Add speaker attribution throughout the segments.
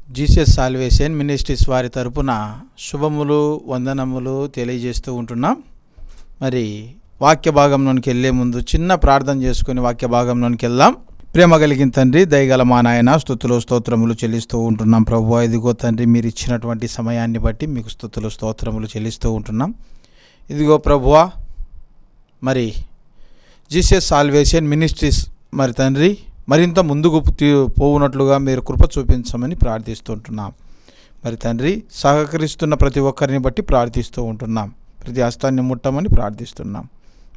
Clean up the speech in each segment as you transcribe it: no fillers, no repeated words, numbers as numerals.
Speaker 1: Jesus salvation ministries వారి తరపున శుభములు వందనములు తెలియజేస్తూ ఉంటున్నాం. మరి వాక్య భాగంలోనికి వెళ్ళే ముందు చిన్న ప్రార్థన చేసుకుని వాక్య భాగంలోనికి వెళ్దాం. ప్రేమ కలిగిన తండ్రి, దయగల మా నాయన, స్తుతులు స్తోత్రములు చెల్లిస్తూ ఉంటున్నాం. ప్రభువా, ఇదిగో తండ్రి, మీరు ఇచ్చినటువంటి సమయాన్ని బట్టి మీకు స్తుతులు స్తోత్రములు చెల్లిస్తూ ఉంటున్నాం. ఇదిగో ప్రభువా, మరి జీసస్ సాల్వేషన్ మినిస్ట్రీస్ మరి తండ్రి మరింత ముందుకు పోవునట్లుగా మీరు కృప చూపించమని ప్రార్థిస్తుంటున్నాం. మరి తండ్రి, సహకరిస్తున్న ప్రతి ఒక్కరిని బట్టి ప్రార్థిస్తూ ఉంటున్నాం. ప్రతి హస్తాన్ని ముట్టమని ప్రార్థిస్తున్నాం.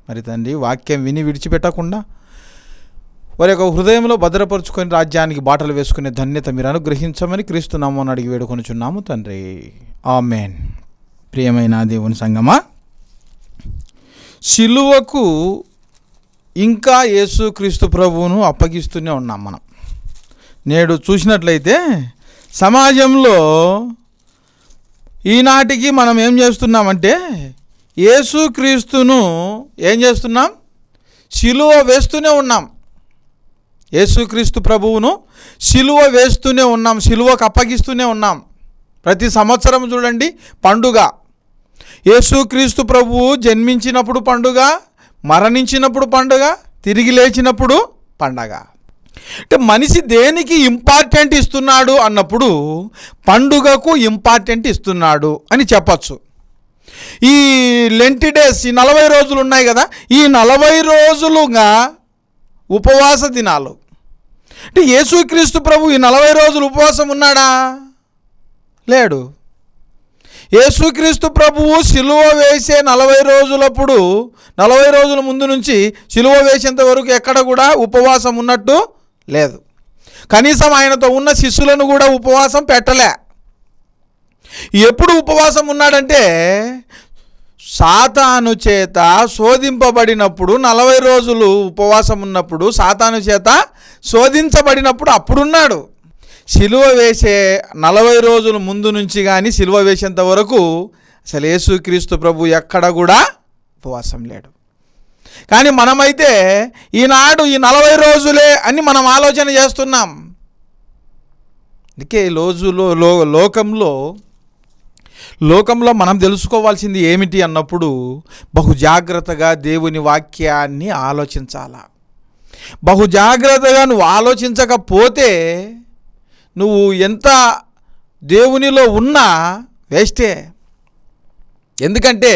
Speaker 1: మరి తండ్రి, వాక్యం విని విడిచిపెట్టకుండా వారి యొక్క హృదయంలో భద్రపరుచుకొని రాజ్యానికి బాటలు వేసుకునే ధన్యత మీరు అనుగ్రహించమని క్రీస్తు నామమున అడిగి వేడుకొనుచున్నాము తండ్రి, ఆమేన్. ప్రియమైన దేవుని సంగమా, సిలువకు ఇంకా యేసుక్రీస్తు ప్రభువును అప్పగిస్తూనే ఉన్నాం. మనం నేడు చూసినట్లయితే సమాజంలో ఈనాటికి మనం ఏం చేస్తున్నామంటే యేసుక్రీస్తును ఏం చేస్తున్నాం? సిలువ వేస్తూనే ఉన్నాం. యేసుక్రీస్తు ప్రభువును సిలువ వేస్తూనే ఉన్నాం, సిలువకు అప్పగిస్తూనే ఉన్నాం. ప్రతి సంవత్సరం చూడండి పండుగ. యేసుక్రీస్తు ప్రభువు జన్మించినప్పుడు పండుగ, మరణించినప్పుడు పండుగ, తిరిగి లేచినప్పుడు పండగ. అంటే మనిషి దేనికి ఇంపార్టెంట్ ఇస్తున్నాడు అన్నప్పుడు పండుగకు ఇంపార్టెంట్ ఇస్తున్నాడు అని చెప్పచ్చు. ఈ లెంటి డేస్, ఈ 40 రోజులు ఉన్నాయి కదా, ఈ 40 రోజులుగా ఉపవాస దినాలు. అంటే యేసుక్రీస్తు ప్రభు ఈ 40 రోజులు ఉపవాసం ఉన్నాడా? లేడు. యేసుక్రీస్తు ప్రభువు సిలువ వేసే 40 రోజులప్పుడు, 40 రోజుల ముందు నుంచి సిలువ వేసేంత వరకు ఎక్కడ కూడా ఉపవాసం ఉన్నట్టు లేదు. కనీసం ఆయనతో ఉన్న శిష్యులను కూడా ఉపవాసం పెట్టలే. ఎప్పుడు ఉపవాసం ఉన్నాడంటే సాతాను చేత శోధింపబడినప్పుడు, 40 రోజులు ఉపవాసం ఉన్నప్పుడు, సాతాను చేత శోధించబడినప్పుడు అప్పుడున్నాడు. సిలువ వేసే 40 రోజుల ముందు నుంచి కానీ సిలువ వేసేంత వరకు అసలు యేసుక్రీస్తు ప్రభు ఎక్కడ కూడా ఉపవాసం లేడు. కానీ మనమైతే ఈనాడు ఈ 40 రోజులే అని మనం ఆలోచన చేస్తున్నాం. అందుకే లోకంలో మనం తెలుసుకోవాల్సింది ఏమిటి అన్నప్పుడు బహు జాగ్రత్తగా దేవుని వాక్యాన్ని ఆలోచించాలా. బహు జాగ్రత్తగా నువ్వు ఆలోచించకపోతే నువ్వు ఎంత దేవునిలో ఉన్నా వేస్టే. ఎందుకంటే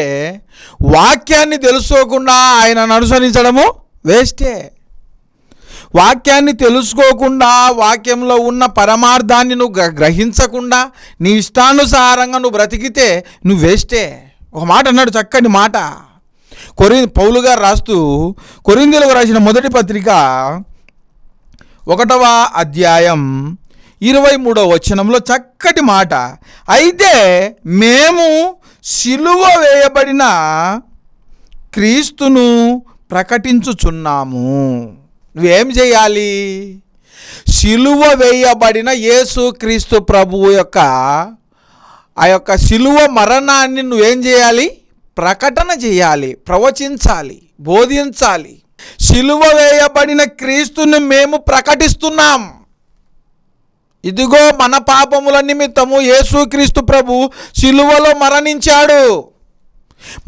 Speaker 1: వాక్యాన్ని తెలుసుకోకుండా ఆయనను అనుసరించడము వేస్టే. వాక్యాన్ని తెలుసుకోకుండా, వాక్యంలో ఉన్న పరమార్థాన్ని నువ్వు గ్రహించకుండా నీ ఇష్టానుసారంగా నువ్వు బ్రతికితే నువ్వు వేస్టే. ఒక మాట అన్నాడు, చక్కని మాట. పౌలు గారు రాస్తూ కొరింథీయులకు రాసిన మొదటి పత్రిక 1వ అధ్యాయం 23వ వచనంలో చక్కటి మాట. అయితే మేము సిలువ వేయబడిన క్రీస్తును ప్రకటించుచున్నాము. నువ్వేం చేయాలి? సిలువ వేయబడిన యేసు క్రీస్తు ప్రభువు యొక్క ఆ యొక్క సిలువ మరణాన్ని నువ్వేం చేయాలి? ప్రకటన చేయాలి, ప్రవచించాలి, బోధించాలి. సిలువ వేయబడిన క్రీస్తుని మేము ప్రకటిస్తున్నాం. ఇదిగో మన పాపముల నిమిత్తము యేసుక్రీస్తు ప్రభు సిలువలో మరణించాడు.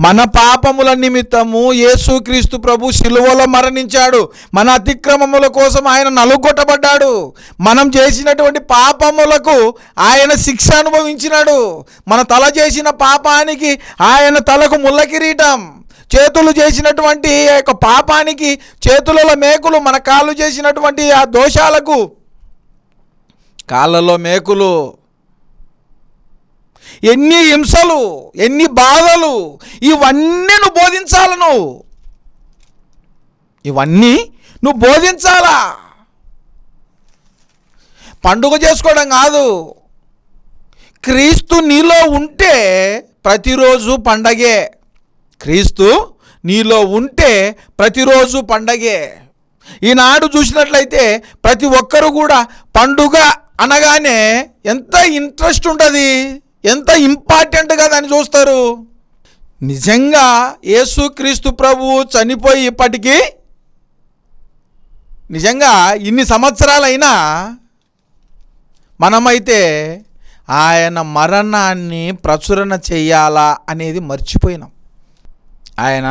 Speaker 1: మన పాపముల నిమిత్తము యేసుక్రీస్తు ప్రభు సిలువలో మరణించాడు. మన అతిక్రమముల కోసం ఆయన నలుగొట్టబడ్డాడు. మనం చేసినటువంటి పాపములకు ఆయన శిక్ష అనుభవించినాడు. మన తల చేసిన పాపానికి ఆయన తలకు ముళ్ళ కిరీటం, చేతులు చేసినటువంటి ఆ యొక్క పాపానికి చేతులలో మేకులు, మన కాళ్ళు చేసినటువంటి ఆ దోషాలకు కాళ్ళలో మేకులు. ఎన్ని హింసలు, ఎన్ని బాధలు, ఇవన్నీ నువ్వు బోధించాలను. ఇవన్నీ నువ్వు బోధించాలా. పండుగ చేసుకోవడం కాదు. క్రీస్తు నీలో ఉంటే ప్రతిరోజు పండగే. క్రీస్తు నీలో ఉంటే ప్రతిరోజు పండగే. ఈనాడు చూసినట్లయితే ప్రతి ఒక్కరు కూడా పండుగ అనగానే ఎంత ఇంట్రెస్ట్ ఉంటుంది, ఎంత ఇంపార్టెంట్గా దాన్ని చూస్తారు. నిజంగా యేసుక్రీస్తు ప్రభువు చనిపోయి ఇప్పటికీ నిజంగా ఇన్ని సంవత్సరాలైనా మనమైతే ఆయన మరణాన్ని ప్రచురణ చెయ్యాలా అనేది మర్చిపోయినాం. ఆయన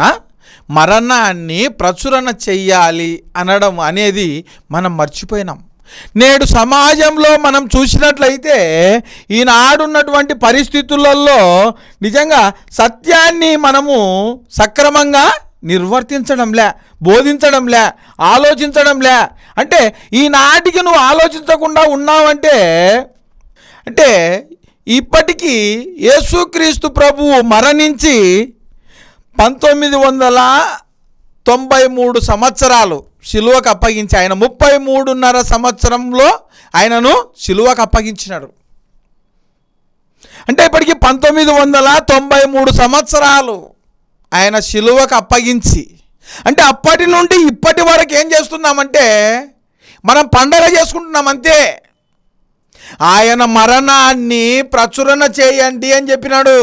Speaker 1: మరణాన్ని ప్రచురణ చెయ్యాలి అనడం అనేది మనం మర్చిపోయినాం. నేడు సమాజంలో మనం చూసినట్లయితే ఈనాడున్నటువంటి పరిస్థితులలో నిజంగా సత్యాన్ని మనము సక్రమంగా నిర్వర్తించడంలే, బోధించడంలే, ఆలోచించడంలే. అంటే ఈనాటికి నువ్వు ఆలోచించకుండా ఉన్నావంటే అంటే ఇప్పటికీ యేసుక్రీస్తు ప్రభువు మరణించి 1993 సంవత్సరాలు శిలువకు అప్పగించి ఆయన 33.5 సంవత్సరంలో ఆయనను శిలువకు అప్పగించినాడు. అంటే ఇప్పటికి 1993 సంవత్సరాలు ఆయన శిలువకు అప్పగించి, అంటే అప్పటి నుండి ఇప్పటి వరకు ఏం చేస్తున్నామంటే మనం పండగ చేసుకుంటున్నాం అంతే. ఆయన మరణాన్ని ప్రచురణ చేయండి అని చెప్పినాడు.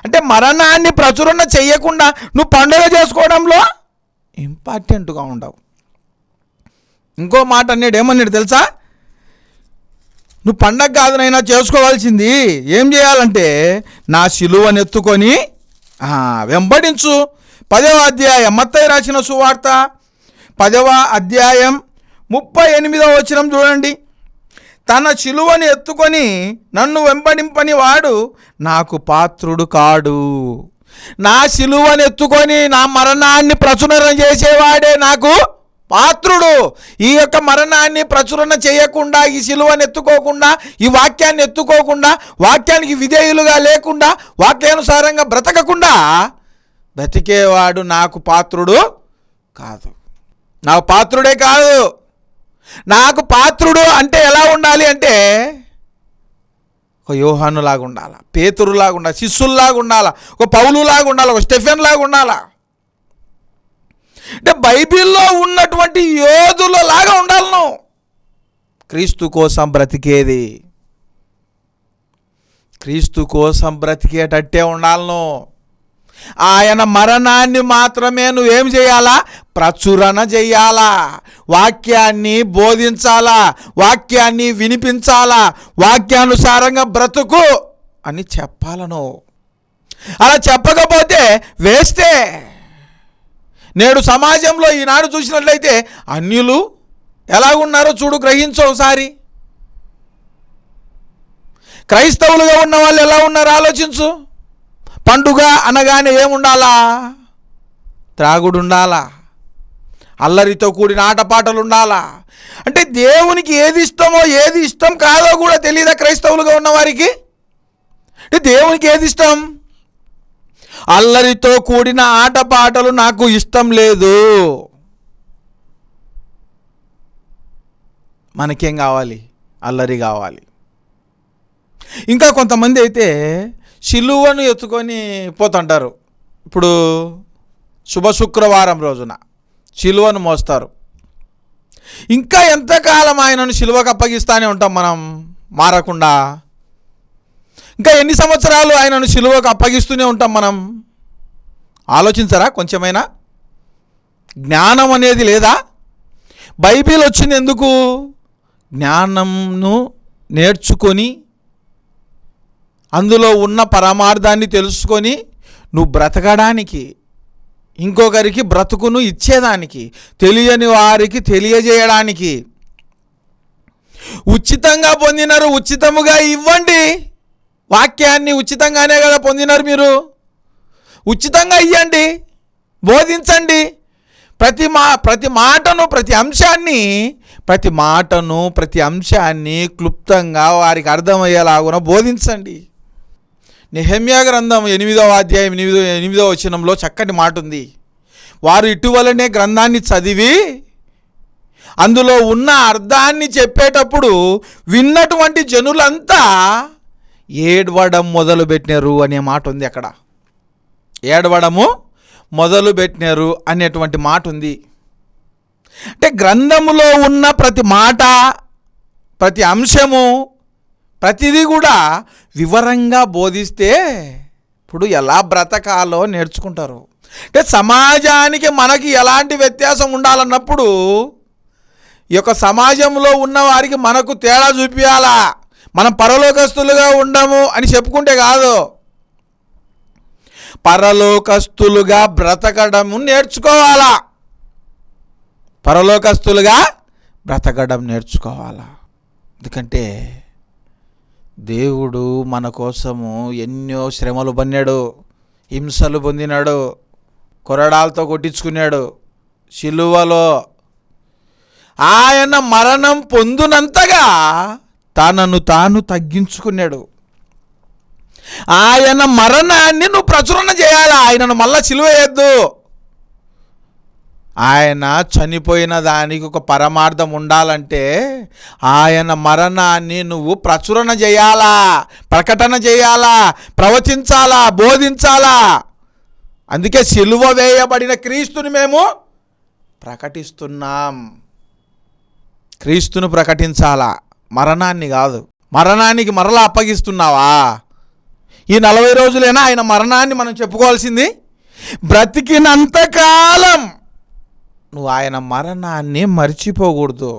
Speaker 1: అంటే మరణాన్ని ప్రచురణ చేయకుండా నువ్వు పండుగ చేసుకోవడంలో ఇంపార్టెంట్గా ఉండవు. ఇంకో మాట అన్నాడు, ఏమన్నాడు తెలుసా? నువ్వు పండగ కాదునైనా చేసుకోవాల్సింది ఏం చేయాలంటే నా శిలువను ఎత్తుకొని వెంబడించు. 10వ అధ్యాయం మత్తయి రాసిన సువార్త 10వ అధ్యాయం 38వ వచనం చూడండి. తన శిలువను ఎత్తుకొని నన్ను వెంబడింపని వాడు నాకు పాత్రుడు కాడు. నా శిలువను ఎత్తుకొని నా మరణాన్ని ప్రచురణ చేసేవాడే నాకు పాత్రుడు. ఈ యొక్క మరణాన్ని ప్రచురణ చేయకుండా, ఈ శిలువను ఎత్తుకోకుండా, ఈ వాక్యాన్ని ఎత్తుకోకుండా, వాక్యానికి విధేయులుగా లేకుండా, వాక్యానుసారంగా బ్రతకకుండా బ్రతికేవాడు నాకు పాత్రుడు కాదు. నాకు పాత్రుడే కాదు. నాకు పాత్రుడు అంటే ఎలా ఉండాలి అంటే ఒక యోహానులాగా ఉండాలా, పేతురులాగా ఉండాలి, శిష్యుల్లాగా ఉండాలా, ఒక పౌలులాగా ఉండాలి, ఒక స్టెఫెన్ లాగా ఉండాలా. అంటే బైబిల్లో ఉన్నటువంటి యోధుల లాగా ఉండాలి నువ్వు. క్రీస్తు కోసం బ్రతికేది, క్రీస్తు కోసం బ్రతికేటట్టే ఉండాలి నువ్వు. ఆయన మరణాన్ని మాత్రమే నువ్వేం చేయాలా? ప్రచురణ చెయ్యాలా, వాక్యాన్ని బోధించాలా, వాక్యాన్ని వినిపించాలా, వాక్యానుసారంగా బ్రతుకు అని చెప్పాలను. అలా చెప్పకపోతే వేస్తే. నేడు సమాజంలో ఈనాడు చూసినట్లయితే అన్యులు ఎలాగున్నారో చూడు, గ్రహించు ఒకసారి. క్రైస్తవులుగా ఉన్న వాళ్ళు ఎలా ఉన్నారో ఆలోచించు. పండుగ అనగానే ఏముండాలా? త్రాగుడు ఉండాలా, అల్లరితో కూడిన ఆటపాటలు ఉండాలా. అంటే దేవునికి ఏది ఇష్టమో ఏది ఇష్టం కాదో కూడా తెలియదా క్రైస్తవులుగా ఉన్నవారికి? అంటే దేవునికి ఏది ఇష్టం? అల్లరితో కూడిన ఆటపాటలు నాకు ఇష్టం లేదు. మనకేం కావాలి? అల్లరి కావాలి. ఇంకా కొంతమంది అయితే శిలువను ఎత్తుకొని పోతుంటారు. ఇప్పుడు శుభ శుక్రవారం రోజున శిలువను మోస్తారు. ఇంకా ఎంతకాలం ఆయనను శిలువకు అప్పగిస్తానే ఉంటాం మనం మారకుండా? ఇంకా ఎన్ని సంవత్సరాలు ఆయనను శిలువకు అప్పగిస్తూనే ఉంటాం మనం? ఆలోచించరా కొంచెమైనా? జ్ఞానం అనేది లేదా? బైబిల్ వచ్చింది ఎందుకు? జ్ఞానంను నేర్చుకొని అందులో ఉన్న పరమార్థాన్ని తెలుసుకొని నువ్వు బ్రతకడానికి, ఇంకొకరికి బ్రతుకును ఇచ్చేదానికి, తెలియని వారికి తెలియజేయడానికి. ఉచితంగా పొందినారు, ఉచితముగా ఇవ్వండి. వాక్యాన్ని ఉచితంగానే కదా పొందినారు మీరు. ఉచితంగా ఇవ్వండి, బోధించండి. ప్రతి మాటను ప్రతి అంశాన్ని క్లుప్తంగా వారికి అర్థమయ్యేలాగున బోధించండి. నెహెమ్యా గ్రంథం 8వ అధ్యాయం 8వ వచనంలో చక్కటి మాట ఉంది. వారు ఇటీవలనే గ్రంథాన్ని చదివి అందులో ఉన్న అర్థాన్ని చెప్పేటప్పుడు విన్నటువంటి జనులంతా ఏడవడం మొదలుపెట్టినారు అనే మాట ఉంది అక్కడ. ఏడవడము మొదలుపెట్టినారు అనేటువంటి మాట ఉంది. అంటే గ్రంథములో ఉన్న ప్రతి మాట, ప్రతి అంశము, ప్రతిదీ కూడా వివరంగా బోధిస్తే ఇప్పుడు ఎలా బ్రతకాలో నేర్చుకుంటారు. అంటే సమాజానికి మనకి ఎలాంటి వ్యత్యాసం ఉండాలన్నప్పుడు ఈ యొక్క సమాజంలో ఉన్న వారికి మనకు తేడా చూపించాలా. మనం పరలోకస్తులుగా ఉండము అని చెప్పుకుంటే కాదు, పరలోకస్తులుగా బ్రతకడము నేర్చుకోవాలా. పరలోకస్తులుగా బ్రతకడం నేర్చుకోవాలా. ఎందుకంటే దేవుడు మన కోసము ఎన్నో శ్రమలు పొందాడు, హింసలు పొందినాడు, కొరడాలతో కొట్టించుకున్నాడు. శిలువలో ఆయన మరణం పొందునంతగా తనను తాను తగ్గించుకున్నాడు. ఆయన మరణాన్ని నువ్వు ప్రచురణ చేయాలా. ఆయనను మళ్ళా సిలువ వేయద్దు. ఆయన చనిపోయిన దానికి ఒక పరమార్థం ఉండాలంటే ఆయన మరణాన్ని నువ్వు ప్రచురణ చేయాలా, ప్రకటన చేయాలా, ప్రవచించాలా, బోధించాలా. అందుకే సిలువ వేయబడిన క్రీస్తుని మేము ప్రకటిస్తున్నాం. క్రీస్తును ప్రకటించాలా, మరణాన్ని కాదు. మరణానికి మరలా అప్పగిస్తున్నావా? ఈ 40 రోజులైనా ఆయన మరణాన్ని మనం చెప్పుకోవాల్సింది. బ్రతికినంతకాలం నువ్వు ఆయన మరణాన్ని మర్చిపోకూడదు.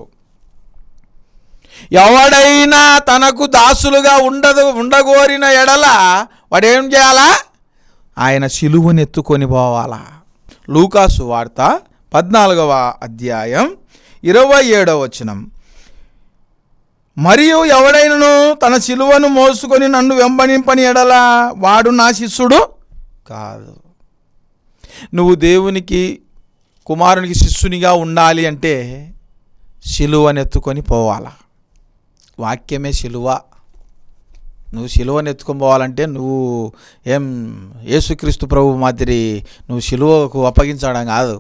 Speaker 1: ఎవడైనా తనకు దాసులుగా ఉండగోరిన ఎడల వాడేం చేయాలా? ఆయన సిలువను ఎత్తుకొని పోవాలా. లూకాసు వార్త 14వ అధ్యాయం 27వ వచనం. మరియు ఎవడైనను తన సిలువను మోసుకొని నన్ను వెంబడింపని ఎడల వాడు నా శిష్యుడు కాదు. నువ్వు దేవునికి కుమారునికి శిష్యునిగా ఉండాలి అంటే సిలువను ఎత్తుకొని పోవాలా. వాక్యమే సిలువ. నువ్వు సిలువను ఎత్తుకొని పోవాలంటే నువ్వు ఏం యేసుక్రీస్తు ప్రభు మాదిరి నువ్వు సిలువకు అప్పగించడం కాదు.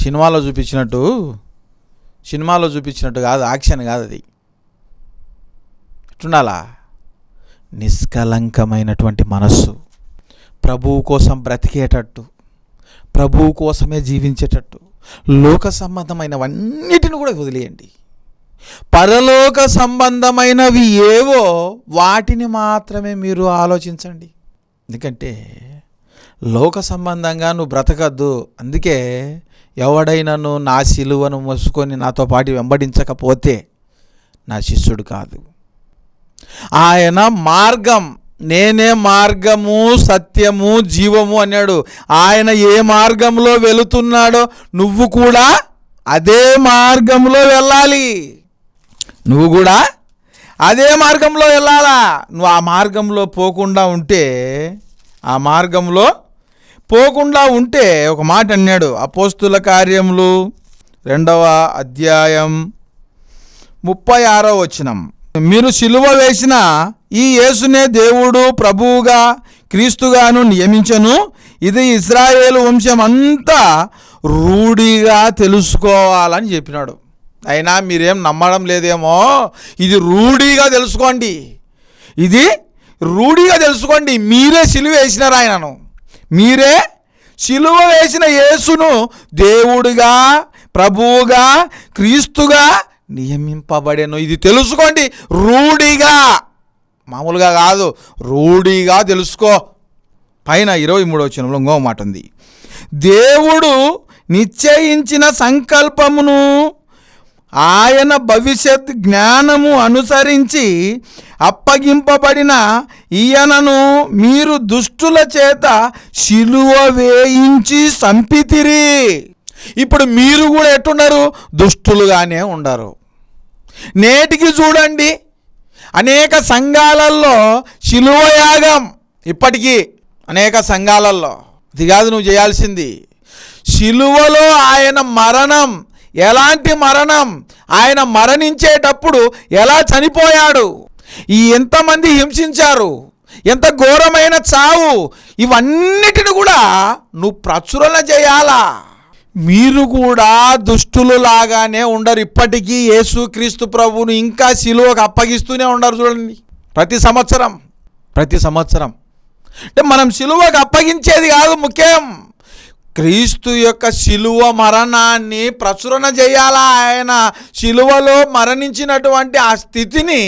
Speaker 1: సినిమాలో చూపించినట్టు కాదు, యాక్షన్ కాదు అది. ఎట్టుండాలా? నిష్కలంకమైనటువంటి మనస్సు, ప్రభువు కోసం బ్రతికేటట్టు, ప్రభువు కోసమే జీవించేటట్టు. లోక సంబంధమైనవన్నిటిని కూడా వదిలేయండి. పరలోక సంబంధమైనవి ఏవో వాటిని మాత్రమే మీరు ఆలోచించండి. ఎందుకంటే లోక సంబంధంగా నువ్వు బ్రతకద్దు. అందుకే ఎవడైనాను నా సిలువను మోసుకొని నాతో పాటు వెంబడించకపోతే నా శిష్యుడు కాదు. ఆయన మార్గం, నేనే మార్గము సత్యము జీవము అన్నాడు. ఆయన ఏ మార్గంలో వెళుతున్నాడో నువ్వు కూడా అదే మార్గంలో వెళ్ళాలి. నువ్వు కూడా అదే మార్గంలో వెళ్ళాలా. నువ్వు ఆ మార్గంలో పోకుండా ఉంటే ఒక మాట అన్నాడు. అపోస్తుల కార్యములు 2వ అధ్యాయం 36వ వచనం. మీరు సిలువ వేసిన ఈ యేసునే దేవుడు ప్రభువుగా క్రీస్తుగాను నియమించను. ఇది ఇశ్రాయేలు వంశం అంతా రూఢిగా తెలుసుకోవాలని చెప్పినాడు. అయినా మీరేం నమ్మడం లేదేమో. ఇది రూఢిగా తెలుసుకోండి. మీరే సిలువ వేసినారు ఆయనను. మీరే సిలువ వేసిన యేసును దేవుడుగా ప్రభువుగా క్రీస్తుగా నియమింపబడెను. ఇది తెలుసుకోండి. రూఢిగా, మామూలుగా కాదు, రూఢిగా తెలుసుకో. పైన 23వ వచనంలో ఇంకో మాట ఉంది. దేవుడు నిశ్చయించిన సంకల్పమును ఆయన భవిష్యత్ జ్ఞానము అనుసరించి అప్పగింపబడిన ఈయనను మీరు దుష్టుల చేత సిలువ వేయించి చంపితిరి. ఇప్పుడు మీరు కూడా ఎట్టున్నారు? దుష్టులుగానే ఉండరు. నేటికి చూడండి, అనేక సంఘాలలో సిలువ యాగం. ఇప్పటికీ అనేక సంఘాలలో. ఇది కాదు నువ్వు చేయాల్సింది. సిలువలో ఆయన మరణం, ఎలాంటి మరణం, ఆయన మరణించేటప్పుడు ఎలా చనిపోయాడు, ఎంతమంది హింసించారు, ఎంత ఘోరమైన చావు, ఇవన్నిటిని కూడా నువ్వు ప్రచురణ చేయాలా. మీరు కూడా దుష్టులు లాగానే ఉండరు. ఇప్పటికీ యేసుక్రీస్తు ప్రభువును ఇంకా సిలువకు అప్పగిస్తూనే ఉండరు. చూడండి, ప్రతి సంవత్సరం అంటే మనం సిలువకు అప్పగించేది కాదు ముఖ్యం, క్రీస్తు యొక్క సిలువ మరణాన్ని ప్రచురణ చేయాలా. ఆయన సిలువలో మరణించినటువంటి ఆ స్థితిని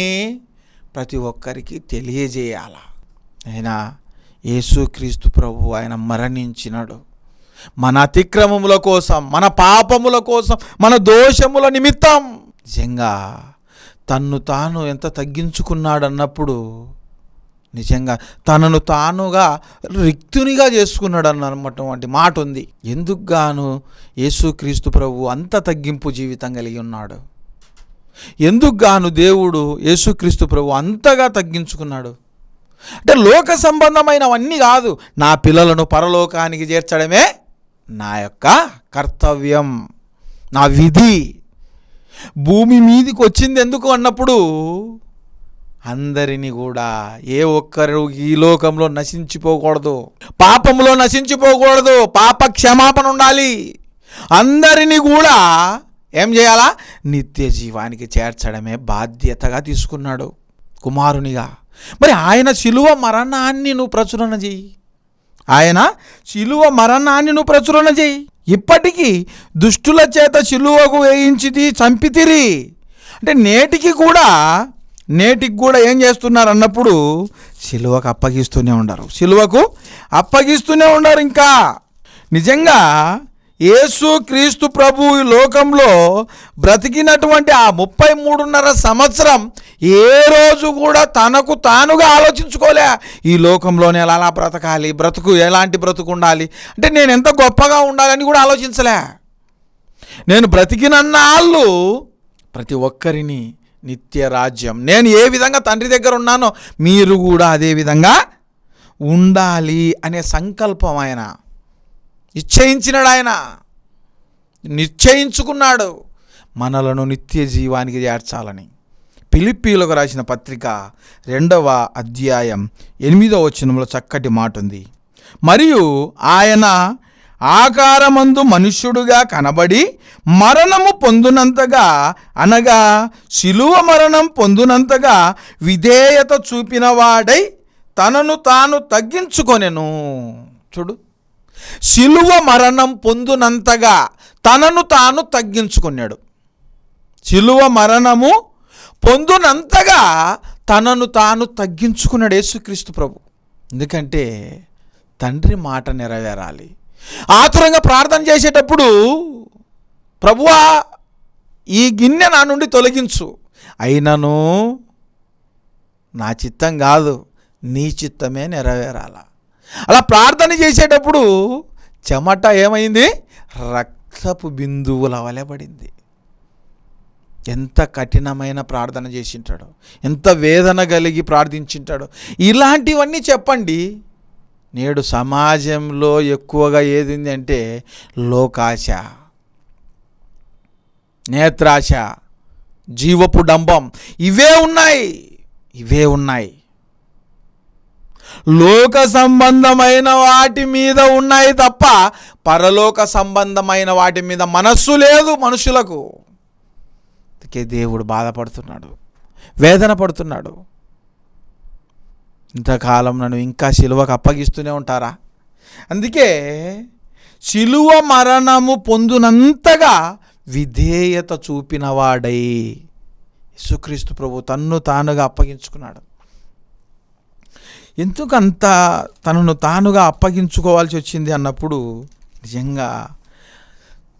Speaker 1: ప్రతి ఒక్కరికి తెలియజేయాలా. ఆయన యేసుక్రీస్తు ప్రభు ఆయన మరణించినాడు మన అతిక్రమముల కోసం, మన పాపముల కోసం, మన దోషముల నిమిత్తం. నిజంగా తన్ను తాను ఎంత తగ్గించుకున్నాడు అన్నప్పుడు నిజంగా తనను తానుగా రిక్తునిగా చేసుకున్నాడు అన్నటువంటి మాట ఉంది. ఎందుకు గాను యేసుక్రీస్తు ప్రభు అంత తగ్గింపు జీవితం కలిగి ఉన్నాడు? ఎందుకు గాను దేవుడు యేసుక్రీస్తు ప్రభు అంతగా తగ్గించుకున్నాడు? అంటే లోక సంబంధమైనవన్నీ కాదు, నా పిల్లలను పరలోకానికి చేర్చడమే నా యొక్క కర్తవ్యం, నా విధి. భూమి మీదికి వచ్చింది ఎందుకు అన్నప్పుడు అందరినీ కూడా, ఏ ఒక్కరు ఈ లోకంలో నశించిపోకూడదు, పాపంలో నశించిపోకూడదు, పాప క్షమాపణ ఉండాలి. అందరినీ కూడా ఏం చేయాలా? నిత్య జీవానికి చేర్చడమే బాధ్యతగా తీసుకున్నాడు కుమారునిగా. మరి ఆయన శిలువ మరణాన్ని నువ్వు ప్రచురణ చెయ్యి, ఆయన శిలువ మరణాన్ని నువ్వు ప్రచురణ చెయ్యి. ఇప్పటికీ దుష్టుల చేత శిలువకు వేయించి చంపితిరి అంటే నేటికి కూడా ఏం చేస్తున్నారు అన్నప్పుడు శిలువకు అప్పగిస్తూనే ఉండరు, శిలువకు అప్పగిస్తూనే ఉండరు. ఇంకా నిజంగా యేసుక్రీస్తు ప్రభు ఈ లోకంలో బ్రతికినటువంటి ఆ 33.5 సంవత్సరం ఏ రోజు కూడా తనకు తానుగా ఆలోచించుకోలే, ఈ లోకంలోనే ఎలా బ్రతకాలి, బ్రతుకు ఎలాంటి బ్రతుకు ఉండాలి, అంటే నేను ఎంత గొప్పగా ఉండాలని కూడా ఆలోచించలే. నేను బ్రతికినన్నాళ్ళు ప్రతి ఒక్కరిని నిత్య రాజ్యం, నేను ఏ విధంగా తండ్రి దగ్గర ఉన్నానో మీరు కూడా అదే విధంగా ఉండాలి అనే సంకల్పం ఆయన నిశ్చయించినాడు. ఆయన నిశ్చయించుకున్నాడు మనలను నిత్య జీవానికి చేర్చాలని. ఫిలిప్పీయులకు రాసిన పత్రిక 2వ అధ్యాయం 8వ వచనంలో చక్కటి మాట ఉంది. మరియు ఆయన ఆకారమందు మనుష్యుడుగా కనబడి మరణము పొందునంతగా, అనగా శిలువ మరణం పొందునంతగా విధేయత చూపినవాడై తనను తాను తగ్గించుకొనెను. చూడు, శిలువ మరణం పొందునంతగా తనను తాను తగ్గించుకున్నాడు. శిలువ మరణము పొందునంతగా తనను తాను తగ్గించుకున్నాడు యేసుక్రీస్తు ప్రభు. ఎందుకంటే తండ్రి మాట నెరవేరాలి. ఆతురంగా ప్రార్థన చేసేటప్పుడు, ప్రభువా ఈ గిన్నె నా నుండి తొలగించు, అయినను నా చిత్తం కాదు నీ చిత్తమే నెరవేరాల. అలా ప్రార్థన చేసేటప్పుడు చెమట ఏమైంది? రక్తపు బిందువుల వలె పడింది. ఎంత కఠినమైన ప్రార్థన చేసింటాడో, ఎంత వేదన కలిగి ప్రార్థించింటాడో. ఇలాంటివన్నీ చెప్పండి. నేడు సమాజంలో ఎక్కువగా ఏది అంటే లోకాశ, నేత్రాశ, జీవపు డంబం, ఇవే ఉన్నాయి. లోక సంబంధమైన వాటి మీద ఉన్నాయి తప్ప పరలోక సంబంధమైన వాటి మీద మనస్సు లేదు మనుషులకు. అందుకే దేవుడు బాధపడుతున్నాడు, వేదన పడుతున్నాడు. ఇంతకాలం నన్ను ఇంకా శిలువకు అప్పగిస్తూనే ఉంటారా? అందుకే శిలువ మరణము పొందునంతగా విధేయత చూపినవాడై యేసుక్రీస్తు ప్రభు తన్ను తానుగా అప్పగించుకున్నాడు. ఎందుకంత తనను తానుగా అప్పగించుకోవాల్సి వచ్చింది అన్నప్పుడు నిజంగా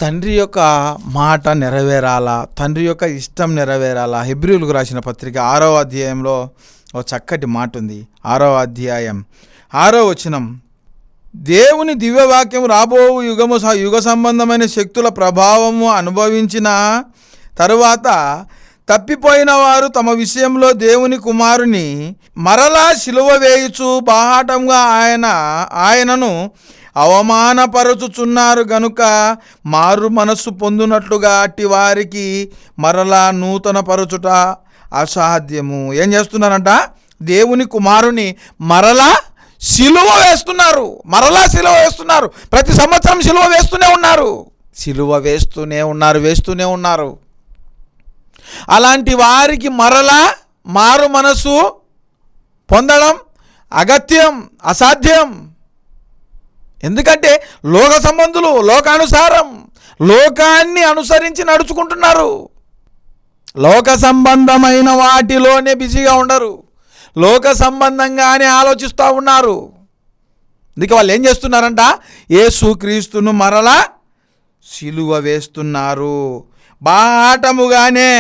Speaker 1: తండ్రి యొక్క మాట నెరవేరాలా, తండ్రి యొక్క ఇష్టం నెరవేరాలా. హెబ్రీయులకు రాసిన పత్రిక 6వ అధ్యాయంలో ఒక చక్కటి మాట ఉంది. 6వ అధ్యాయం 6వ వచనం, దేవుని దివ్యవాక్యం రాబో యుగ సంబంధమైన శక్తుల ప్రభావము అనుభవించిన తరువాత తప్పిపోయిన వారు తమ విషయంలో దేవుని కుమారుని మరలా శిలువ వేయుచు బాహాటంగా ఆయనను అవమానపరచుచున్నారు గనుక మారు మనస్సు పొందునట్లుగా అట్టి వారికి మరలా నూతన పరచుట అసాధ్యము. ఏం చేస్తున్నారంట? దేవుని కుమారుని మరలా శిలువ వేస్తున్నారు. ప్రతి సంవత్సరం శిలువ వేస్తూనే ఉన్నారు. అలాంటి వారికి మరలా మారు మనసు పొందడం అగత్యం, అసాధ్యం. ఎందుకంటే లోక సంబంధులు లోకానుసారం లోకాన్ని అనుసరించి నడుచుకుంటున్నారు. లోక సంబంధమైన వాటిలోనే బిజీగా ఉండరు, లోక సంబంధంగానే ఆలోచిస్తూ ఉన్నారు. అందుకే వాళ్ళు ఏం చేస్తున్నారంట? యేసుక్రీస్తును మరలా శిలువ వేస్తున్నారు, బాటముగానే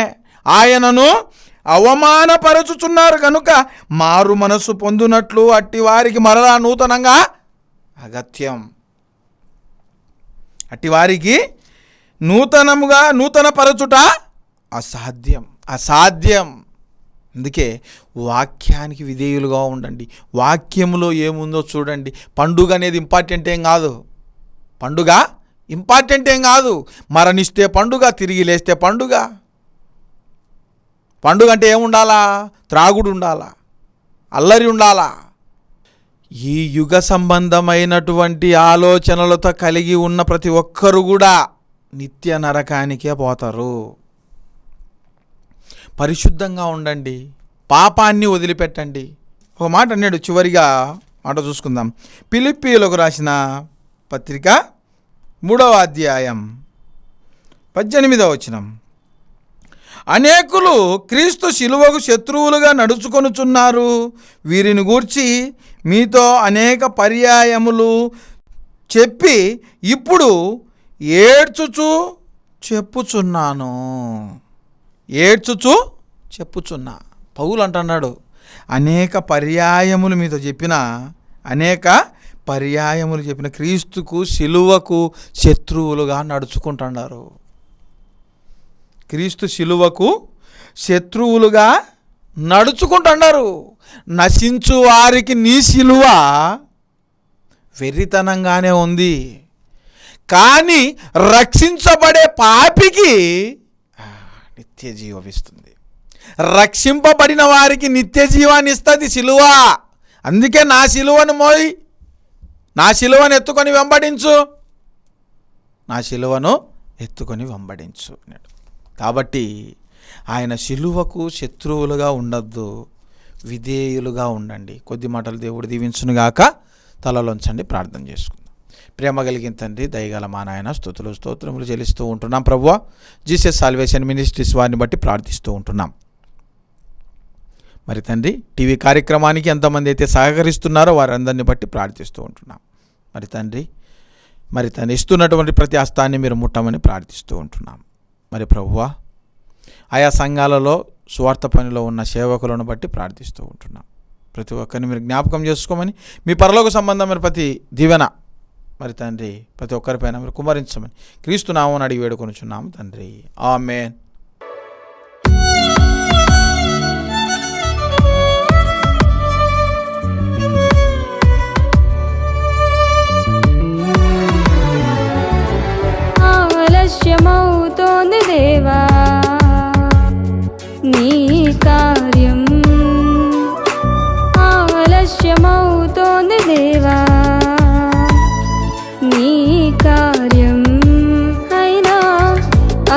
Speaker 1: ఆయనను అవమానపరచుచున్నారు కనుక మారు మనస్సు పొందునట్లు అట్టి వారికి మరలా నూతనంగా అగత్యం. అట్టి వారికి నూతనపరచుట అసాధ్యం. అందుకే వాక్యానికి విధేయులుగా ఉండండి. వాక్యములో ఏముందో చూడండి. పండుగ అనేది ఇంపార్టెంట్ ఏం కాదు. మరణిస్తే పండుగ, తిరిగి లేస్తే పండుగ. పండుగ అంటే ఏముండాలా? త్రాగుడు ఉండాలా, అల్లరి ఉండాలా. ఈ యుగ సంబంధమైనటువంటి ఆలోచనలతో కలిగి ఉన్న ప్రతి ఒక్కరు కూడా నిత్య నరకానికే పోతారు. పరిశుద్ధంగా ఉండండి, పాపాన్ని వదిలిపెట్టండి. ఒక మాట అన్నాడు, చివరిగా మాట చూసుకుందాం. ఫిలిప్పీయులకు రాసిన పత్రిక 3వ అధ్యాయం 18వ వచనం. అనేకులు క్రీస్తు శిలువకు శత్రువులుగా నడుచుకొనుచున్నారు. వీరిని గూర్చి మీతో అనేక పర్యాయములు చెప్పి ఇప్పుడు ఏడ్చుచు చెప్పుచున్నా. పౌలు అంటున్నాడు, అనేక పర్యాయములు మీతో చెప్పిన క్రీస్తుకు శిలువకు శత్రువులుగా నడుచుకుంటున్నారు. క్రీస్తు శిలువకు శత్రువులుగా నడుచుకుంటున్నారు. నశించు వారికి నీ శిలువ వెర్రితనంగానే ఉంది, కానీ రక్షించబడే పాపికి నిత్య జీవం ఇస్తుంది. రక్షింపబడిన వారికి నిత్య జీవాన్ని ఇస్తుంది శిలువ. అందుకే నా శిలువను మోయి, నా శిలువను ఎత్తుకొని వెంబడించు అన్నాడు. కాబట్టి ఆయన శిలువకు శత్రువులుగా ఉండొద్దు, విధేయులుగా ఉండండి. కొద్ది మాటలు దేవుడు దీవించునుగాక. తలలోంచండి, ప్రార్థన చేసుకుందాం. ప్రేమ కలిగిన తండ్రి, దయగల మా నాయన, స్తోత్రములు చెల్లిస్తూ ఉంటున్నాం. ప్రభువా, జీసస్ సాల్వేషన్ మినిస్ట్రీస్ వారిని బట్టి ప్రార్థిస్తూ ఉంటున్నాం. మరి తండ్రి, టీవీ కార్యక్రమానికి ఎంతమంది అయితే సహకరిస్తున్నారో వారందరిని బట్టి ప్రార్థిస్తూ ఉంటున్నాం. మరి తండ్రి ఇస్తున్నటువంటి ప్రతి హస్తాన్ని మీరు ముట్టమని ప్రార్థిస్తూ ఉంటున్నాం. మరి ప్రభువా, ఆయా సంఘాలలో స్వార్థ పనిలో ఉన్న సేవకులను బట్టి ప్రార్థిస్తూ ఉంటున్నాం. ప్రతి ఒక్కరిని మీరు జ్ఞాపకం చేసుకోమని, మీ పరలోక సంబంధమైన ప్రతి దీవెన మరి తండ్రి ప్రతి ఒక్కరిపైన మీరు కుమ్మరించమని క్రీస్తు నామమున అడిగి వేడుకొనుచున్నాము తండ్రి. ఆమేన్.
Speaker 2: ఆలస్యమవుతోంది దేవా నీ కార్యం, ఆలస్యమవుతోంది దేవా నీ కార్యం. అయినా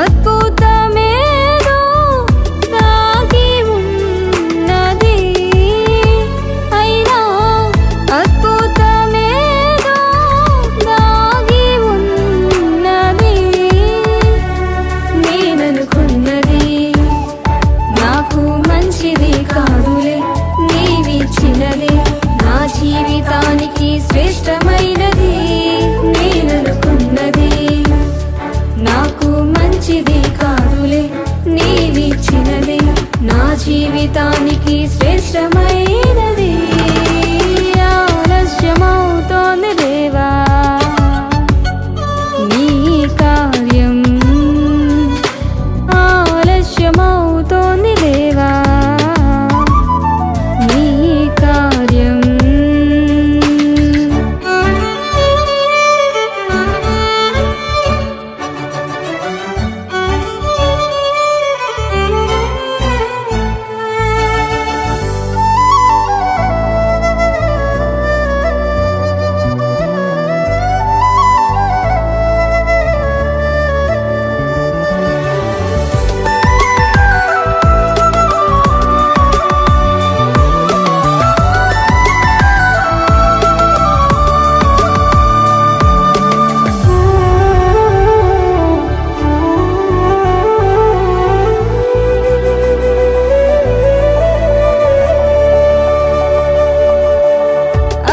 Speaker 2: అద్భుతమేదో దాగి ఉన్నది, అయినా అద్భుతమేదో దాగి ఉన్నది. నేననుకున్నది నాకు మంచిది కాదులే, నీవిచ్చినది నా జీవితానికి శ్రేష్టమైనది. నేననుకున్నది నాకు మంచిది కాదులే, నీవిచ్చినది నా జీవితానికి శ్రేష్టమైనది. ఆలస్యమవుతోంది దేవా నీ కార్యం, ఆలస్యమవుతోంది దేవా నీ కార్యం.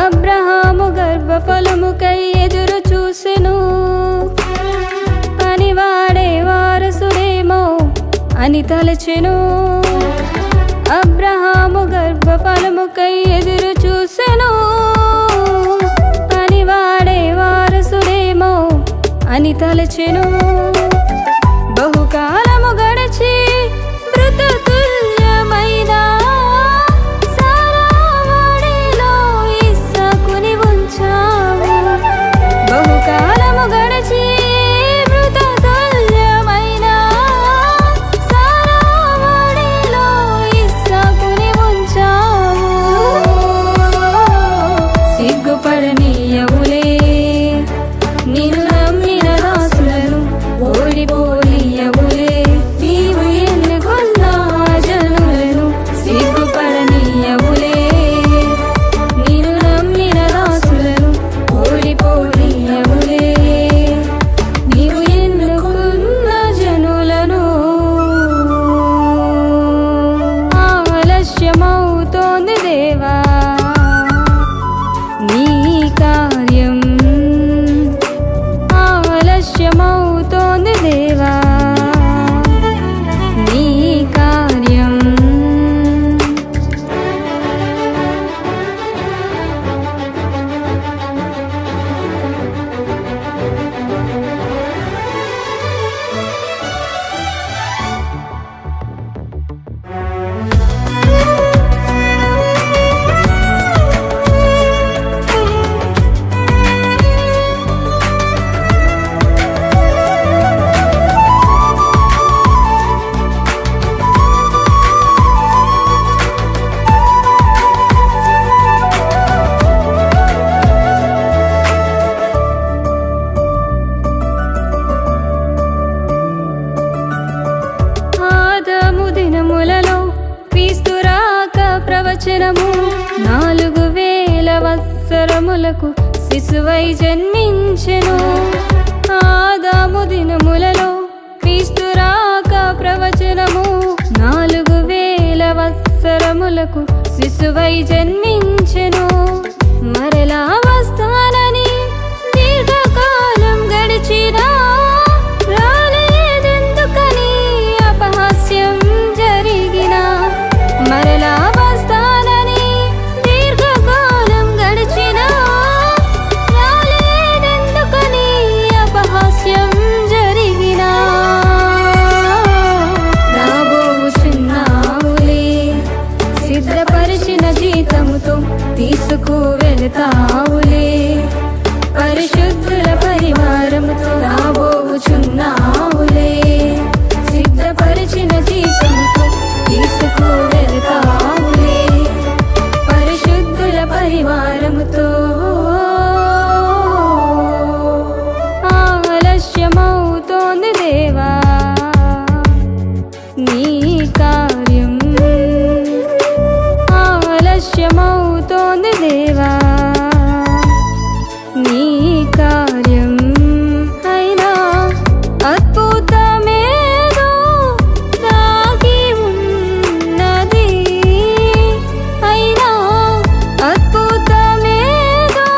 Speaker 2: అబ్రహాము గర్భఫలముకై ఎదురు చూసెను, పనివాడే వారసుడేమో అని తలచెను. అబ్రహాము గర్భఫలముకై ఎదురు చూసెను, పనివాడే వారసుడేమో అని తలచెను. బహుకాలము గడిచి మృతతుల్యమైన సారా ఒడిలో ఇస్సాకుని ఉంచావు. బహుకాలము గడిచి మృతతుల్యమైన సారా ఒడిలో ఇస్సాకుని ఉంచావు. సిగ్గుపడనీయవులే నిన్ను నమ్మిన దాసులను, ఓడిపోనీయవులే నీవు ఎన్నుకున్న జనులను. సిగ్గుపడనీయవులే నిన్ను నమ్మిన దాసులను, ఓడిపోనీయవులే నీవు ఎన్నుకున్న జనులను. ఆలస్యమవుతోంది దేవా నీ కార్యం, ఆలస్యమవుతోంది దేవా నీ కార్యం. ఆదాము దినములలో క్రీస్తు రాక ప్రవచనము, 4000 సంవత్సరములకు శిశువై జన్మించెను. ఆదాము దినములలో క్రీస్తు రాక ప్రవచనము, 4000 సంవత్సరములకు శిశువై జన్మించెను. మరలా వస్తానని దీర్ఘకాలం గడిచినా రాలేదెందుకని అపహాస్యం జరిగిన. మరలా వస్తానని దీర్ఘకాలం గడిచినా రాలేదెందుకని అపహాస్యం జరిగిన. రాబోచున్నావులే సిద్ధపరిచిన జీతముతో తీసుకు వెళతావులే, పరిశుద్ధుల పరివారముతో రాబోచున్నావులే. సిద్ధపరిచిన జీతముతో తీసుకు వెళతావులే, పరిశుద్ధుల పరివారముతో. ఆలస్యమవుతోంది దేవా నీ కార్యం, ఆలస్యమవుతోంది దేవా నీ కార్యం. అయినా అద్భుతమేదో దాగి ఉన్నది, అయినా అద్భుతమేదో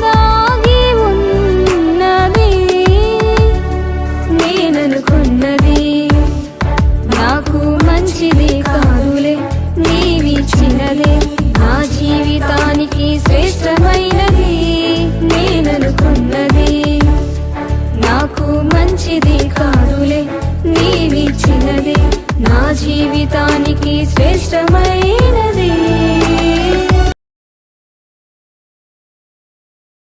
Speaker 2: దాగి ఉన్నది. నేననుకున్నది నాకు మంచిది కాదులే, నీవిచ్చినదే నా జీవితానికి శ్రేష్టమైనది. నేననుకున్నది నాకు మంచిది కాదులే, నీవిచ్చినదే నా జీవితానికి శ్రేష్టమైన